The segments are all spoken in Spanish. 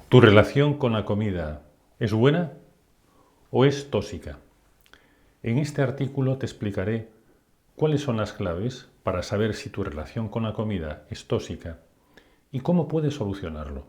¿Tu relación con la comida es buena o es tóxica? En este artículo te explicaré cuáles son las claves para saber si tu relación con la comida es tóxica y cómo puedes solucionarlo.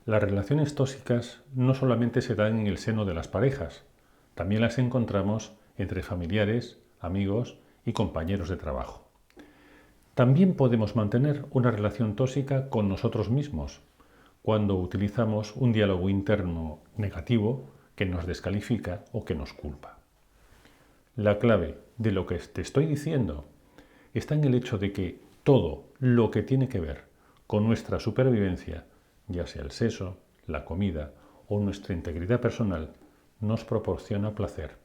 Las relaciones tóxicas no solamente se dan en el seno de las parejas, también las encontramos entre familiares, amigos y compañeros de trabajo. También podemos mantener una relación tóxica con nosotros mismos, cuando utilizamos un diálogo interno negativo que nos descalifica o que nos culpa. La clave de lo que te estoy diciendo está en el hecho de que todo lo que tiene que ver con nuestra supervivencia, ya sea el sexo, la comida o nuestra integridad personal, nos proporciona placer.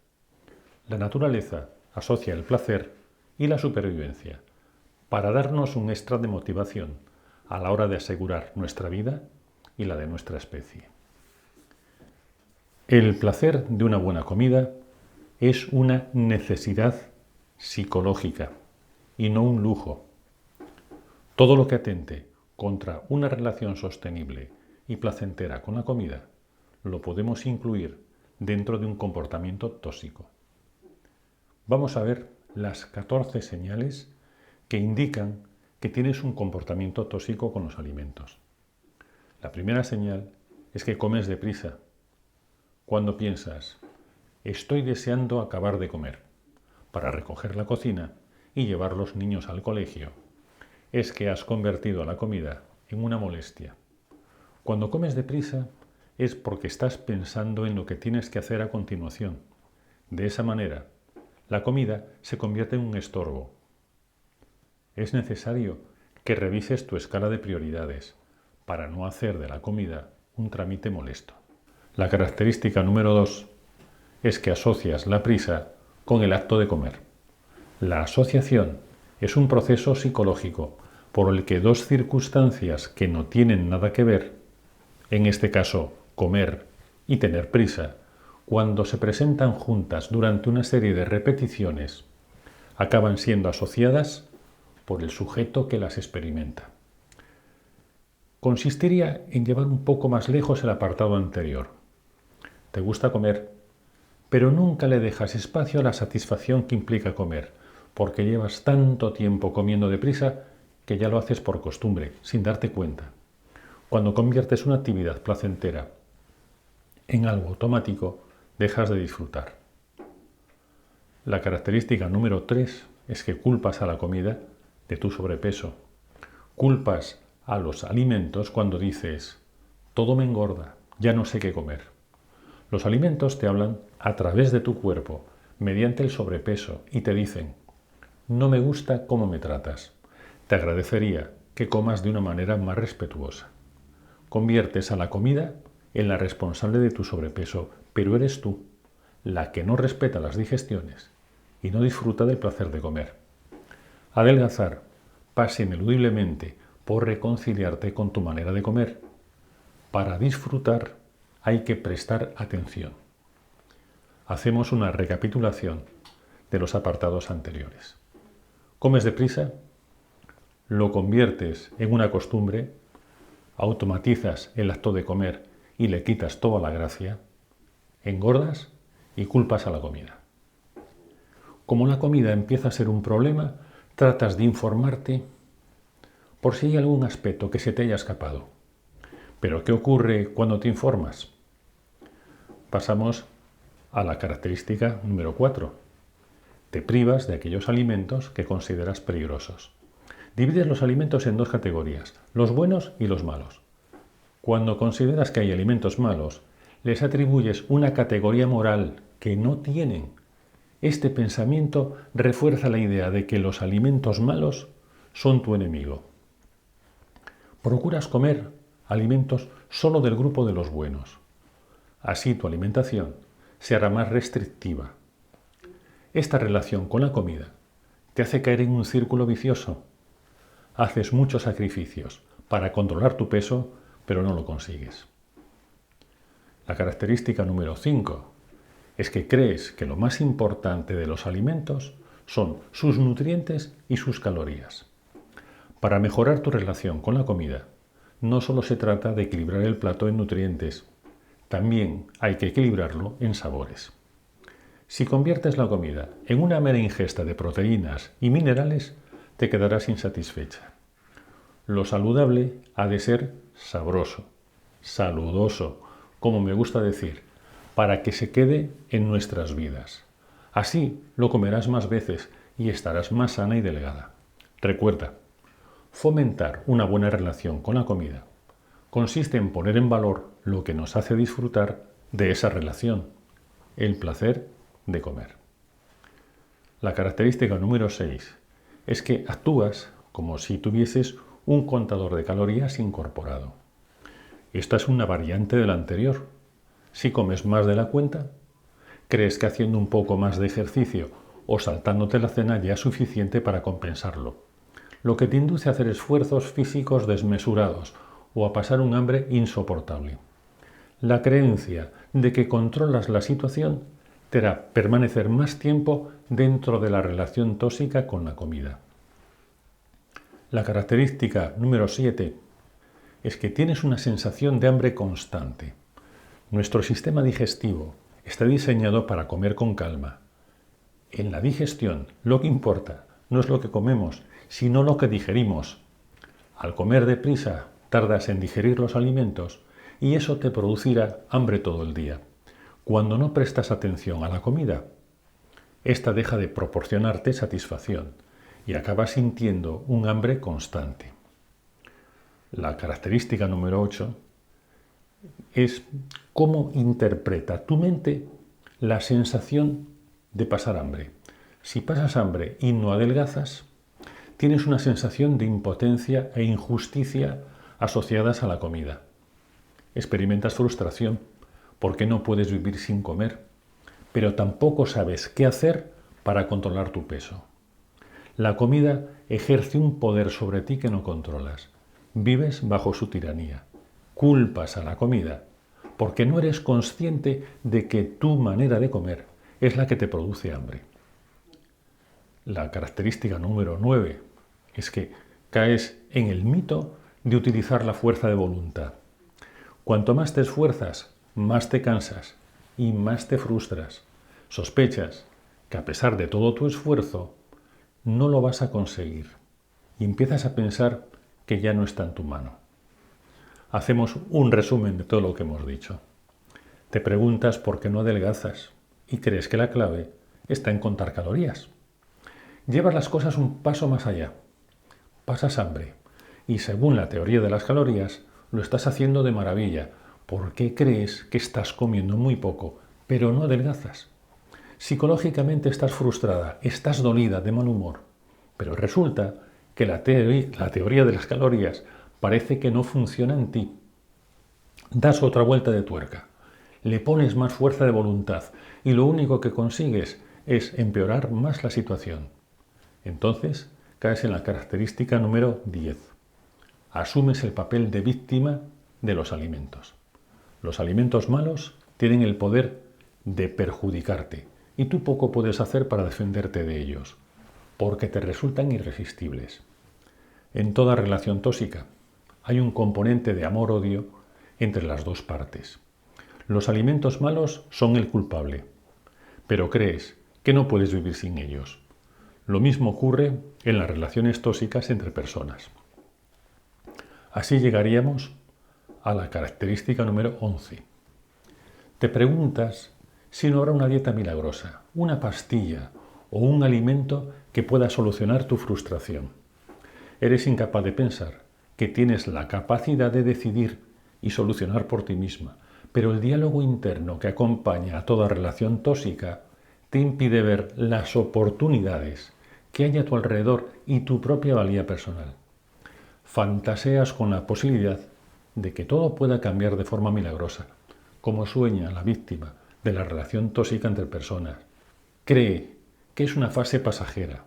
La naturaleza asocia el placer y la supervivencia para darnos un extra de motivación a la hora de asegurar nuestra vida y la de nuestra especie. El placer de una buena comida es una necesidad psicológica y no un lujo. Todo lo que atente contra una relación sostenible y placentera con la comida lo podemos incluir dentro de un comportamiento tóxico. Vamos a ver las 14 señales que indican que tienes un comportamiento tóxico con los alimentos. La primera señal es que comes deprisa. Cuando piensas, estoy deseando acabar de comer, para recoger la cocina y llevar los niños al colegio, es que has convertido la comida en una molestia. Cuando comes deprisa es porque estás pensando en lo que tienes que hacer a continuación. De esa manera, la comida se convierte en un estorbo. Es necesario que revises tu escala de prioridades para no hacer de la comida un trámite molesto. La característica número 2 es que asocias la prisa con el acto de comer. La asociación es un proceso psicológico por el que dos circunstancias que no tienen nada que ver, en este caso comer y tener prisa, cuando se presentan juntas durante una serie de repeticiones, acaban siendo asociadas por el sujeto que las experimenta. Consistiría en llevar un poco más lejos el apartado anterior. Te gusta comer, pero nunca le dejas espacio a la satisfacción que implica comer, porque llevas tanto tiempo comiendo deprisa que ya lo haces por costumbre, sin darte cuenta. Cuando conviertes una actividad placentera en algo automático, dejas de disfrutar. La característica número 3 es que culpas a la comida de tu sobrepeso. Culpas a los alimentos cuando dices, todo me engorda, ya no sé qué comer. Los alimentos te hablan a través de tu cuerpo, mediante el sobrepeso, y te dicen, no me gusta cómo me tratas. Te agradecería que comas de una manera más respetuosa. Conviertes a la comida en la responsable de tu sobrepeso, pero eres tú la que no respeta las digestiones y no disfruta del placer de comer. Adelgazar pasa ineludiblemente por reconciliarte con tu manera de comer. Para disfrutar hay que prestar atención. Hacemos una recapitulación de los apartados anteriores. ¿Comes deprisa? ¿Lo conviertes en una costumbre? ¿Automatizas el acto de comer y le quitas toda la gracia? ¿Engordas y culpas a la comida? Como la comida empieza a ser un problema, tratas de informarte por si hay algún aspecto que se te haya escapado. ¿Pero qué ocurre cuando te informas? Pasamos a la característica número 4. Te privas de aquellos alimentos que consideras peligrosos. Divides los alimentos en dos categorías, los buenos y los malos. Cuando consideras que hay alimentos malos, les atribuyes una categoría moral que no tienen. Este pensamiento refuerza la idea de que los alimentos malos son tu enemigo. Procuras comer alimentos solo del grupo de los buenos. Así tu alimentación se hará más restrictiva. Esta relación con la comida te hace caer en un círculo vicioso. Haces muchos sacrificios para controlar tu peso, pero no lo consigues. La característica número 5 es que crees que lo más importante de los alimentos son sus nutrientes y sus calorías. Para mejorar tu relación con la comida, no solo se trata de equilibrar el plato en nutrientes, también hay que equilibrarlo en sabores. Si conviertes la comida en una mera ingesta de proteínas y minerales, te quedarás insatisfecha. Lo saludable ha de ser sabroso, saludoso, como me gusta decir, para que se quede en nuestras vidas. Así lo comerás más veces y estarás más sana y delgada. Recuerda, fomentar una buena relación con la comida consiste en poner en valor lo que nos hace disfrutar de esa relación, el placer de comer. La característica número 6 es que actúas como si tuvieses un contador de calorías incorporado. Esta es una variante de la anterior. Si comes más de la cuenta, crees que haciendo un poco más de ejercicio o saltándote la cena ya es suficiente para compensarlo, lo que te induce a hacer esfuerzos físicos desmesurados o a pasar un hambre insoportable. La creencia de que controlas la situación te hará permanecer más tiempo dentro de la relación tóxica con la comida. La característica número 7 es que tienes una sensación de hambre constante. Nuestro sistema digestivo está diseñado para comer con calma. En la digestión, lo que importa no es lo que comemos, sino lo que digerimos. Al comer deprisa, tardas en digerir los alimentos y eso te producirá hambre todo el día. Cuando no prestas atención a la comida, esta deja de proporcionarte satisfacción y acabas sintiendo un hambre constante. La característica número 8 es cómo interpreta tu mente la sensación de pasar hambre. Si pasas hambre y no adelgazas, tienes una sensación de impotencia e injusticia asociadas a la comida. Experimentas frustración porque no puedes vivir sin comer, pero tampoco sabes qué hacer para controlar tu peso. La comida ejerce un poder sobre ti que no controlas. Vives bajo su tiranía. Culpas a la comida porque no eres consciente de que tu manera de comer es la que te produce hambre. La característica número 9 es que caes en el mito de utilizar la fuerza de voluntad. Cuanto más te esfuerzas, más te cansas y más te frustras. Sospechas que a pesar de todo tu esfuerzo, no lo vas a conseguir y empiezas a pensar que ya no está en tu mano. Hacemos un resumen de todo lo que hemos dicho. Te preguntas por qué no adelgazas y crees que la clave está en contar calorías. Llevas las cosas un paso más allá. Pasas hambre y según la teoría de las calorías lo estás haciendo de maravilla porque crees que estás comiendo muy poco, pero no adelgazas. Psicológicamente estás frustrada, estás dolida, de mal humor, pero resulta que la teoría de las calorías parece que no funciona en ti. Das otra vuelta de tuerca, le pones más fuerza de voluntad y lo único que consigues es empeorar más la situación. Entonces caes en la característica número 10. Asumes el papel de víctima de los alimentos. Los alimentos malos tienen el poder de perjudicarte y tú poco puedes hacer para defenderte de ellos, porque te resultan irresistibles. En toda relación tóxica hay un componente de amor-odio entre las dos partes. Los alimentos malos son el culpable, pero crees que no puedes vivir sin ellos. Lo mismo ocurre en las relaciones tóxicas entre personas. Así llegaríamos a la característica número 11. Te preguntas si no habrá una dieta milagrosa, una pastilla o un alimento que pueda solucionar tu frustración. Eres incapaz de pensar que tienes la capacidad de decidir y solucionar por ti misma, pero el diálogo interno que acompaña a toda relación tóxica te impide ver las oportunidades que hay a tu alrededor y tu propia valía personal. Fantaseas con la posibilidad de que todo pueda cambiar de forma milagrosa, como sueña la víctima de la relación tóxica entre personas. Cree que es una fase pasajera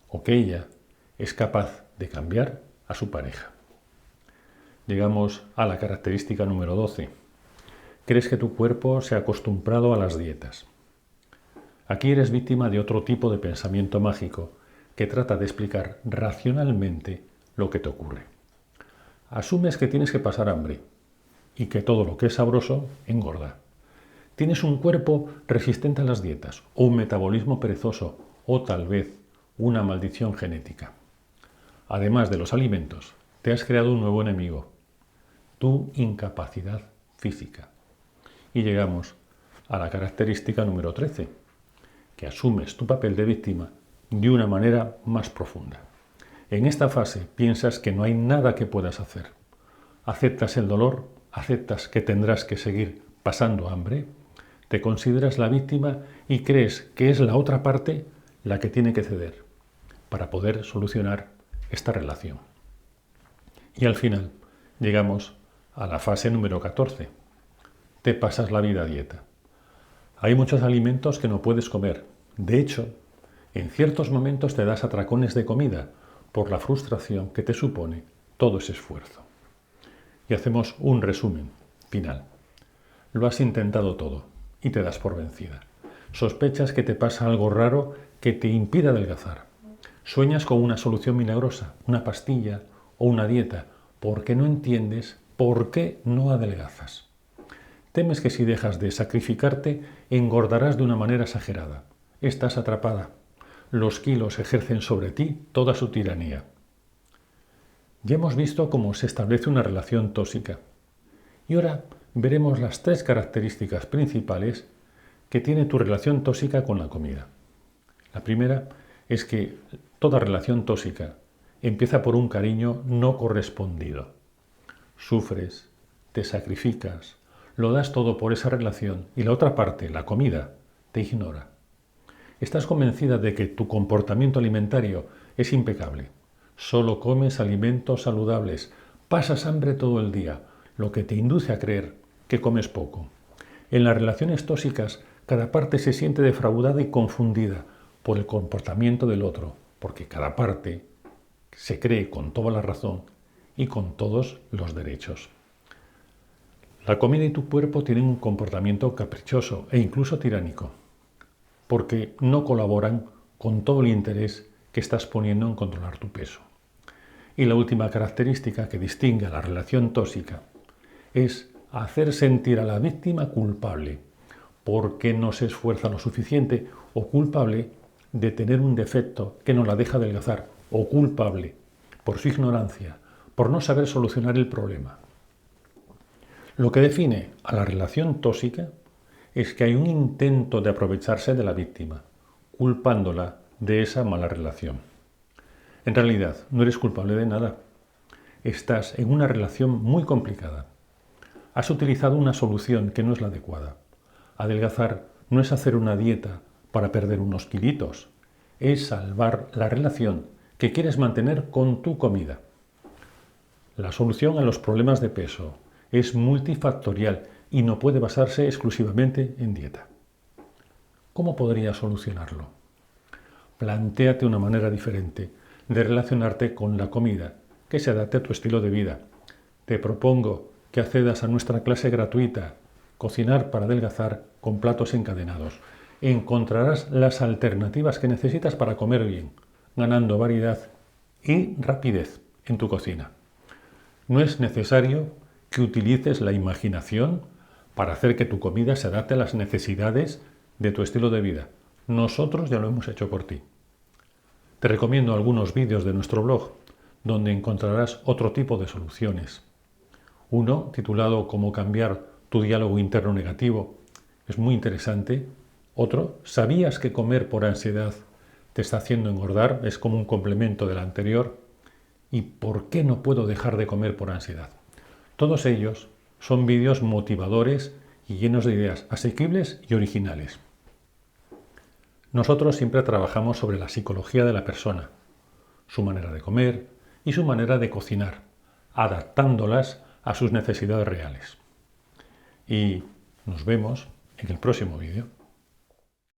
o que ella es capaz de cambiar a su pareja. Llegamos a la característica número 12. Crees que tu cuerpo se ha acostumbrado a las dietas. Aquí eres víctima de otro tipo de pensamiento mágico que trata de explicar racionalmente lo que te ocurre. Asumes que tienes que pasar hambre y que todo lo que es sabroso engorda. Tienes un cuerpo resistente a las dietas o un metabolismo perezoso o tal vez una maldición genética. Además de los alimentos, te has creado un nuevo enemigo, tu incapacidad física. Y llegamos a la característica número 13, que asumes tu papel de víctima de una manera más profunda. En esta fase piensas que no hay nada que puedas hacer. Aceptas el dolor, aceptas que tendrás que seguir pasando hambre, te consideras la víctima y crees que es la otra parte la que tiene que ceder para poder solucionar esta relación. Y al final llegamos a la fase número 14. Te pasas la vida a dieta. Hay muchos alimentos que no puedes comer. De hecho, en ciertos momentos te das atracones de comida por la frustración que te supone todo ese esfuerzo. Y hacemos un resumen final. Lo has intentado todo y te das por vencida. Sospechas que te pasa algo raro que te impide adelgazar. Sueñas con una solución milagrosa, una pastilla o una dieta, porque no entiendes por qué no adelgazas. Temes que si dejas de sacrificarte, engordarás de una manera exagerada. Estás atrapada. Los kilos ejercen sobre ti toda su tiranía. Ya hemos visto cómo se establece una relación tóxica. Y ahora veremos las 3 características principales que tiene tu relación tóxica con la comida. La primera es que toda relación tóxica empieza por un cariño no correspondido. Sufres, te sacrificas, lo das todo por esa relación y la otra parte, la comida, te ignora. Estás convencida de que tu comportamiento alimentario es impecable. Solo comes alimentos saludables, pasas hambre todo el día, lo que te induce a creer que comes poco. En las relaciones tóxicas, cada parte se siente defraudada y confundida por el comportamiento del otro, porque cada parte se cree con toda la razón y con todos los derechos. La comida y tu cuerpo tienen un comportamiento caprichoso e incluso tiránico, porque no colaboran con todo el interés que estás poniendo en controlar tu peso. Y la última característica que distingue a la relación tóxica es hacer sentir a la víctima culpable, porque no se esfuerza lo suficiente, o culpable de tener un defecto que no la deja adelgazar, o culpable por su ignorancia, por no saber solucionar el problema. Lo que define a la relación tóxica es que hay un intento de aprovecharse de la víctima, culpándola de esa mala relación. En realidad, no eres culpable de nada. Estás en una relación muy complicada. Has utilizado una solución que no es la adecuada. Adelgazar no es hacer una dieta para perder unos kilitos, es salvar la relación que quieres mantener con tu comida. La solución a los problemas de peso es multifactorial y no puede basarse exclusivamente en dieta. ¿Cómo podrías solucionarlo? Plantéate una manera diferente de relacionarte con la comida que se adapte a tu estilo de vida. Te propongo que accedas a nuestra clase gratuita Cocinar para adelgazar con platos encadenados. Encontrarás las alternativas que necesitas para comer bien, ganando variedad y rapidez en tu cocina. No es necesario que utilices la imaginación para hacer que tu comida se adapte a las necesidades de tu estilo de vida. Nosotros ya lo hemos hecho por ti. Te recomiendo algunos vídeos de nuestro blog, donde encontrarás otro tipo de soluciones. Uno titulado Cómo cambiar tu diálogo interno negativo. Es muy interesante. Otro, ¿sabías que comer por ansiedad te está haciendo engordar? Es como un complemento del anterior. ¿Y por qué no puedo dejar de comer por ansiedad? Todos ellos son vídeos motivadores y llenos de ideas asequibles y originales. Nosotros siempre trabajamos sobre la psicología de la persona, su manera de comer y su manera de cocinar, adaptándolas a sus necesidades reales. Y nos vemos en el próximo vídeo.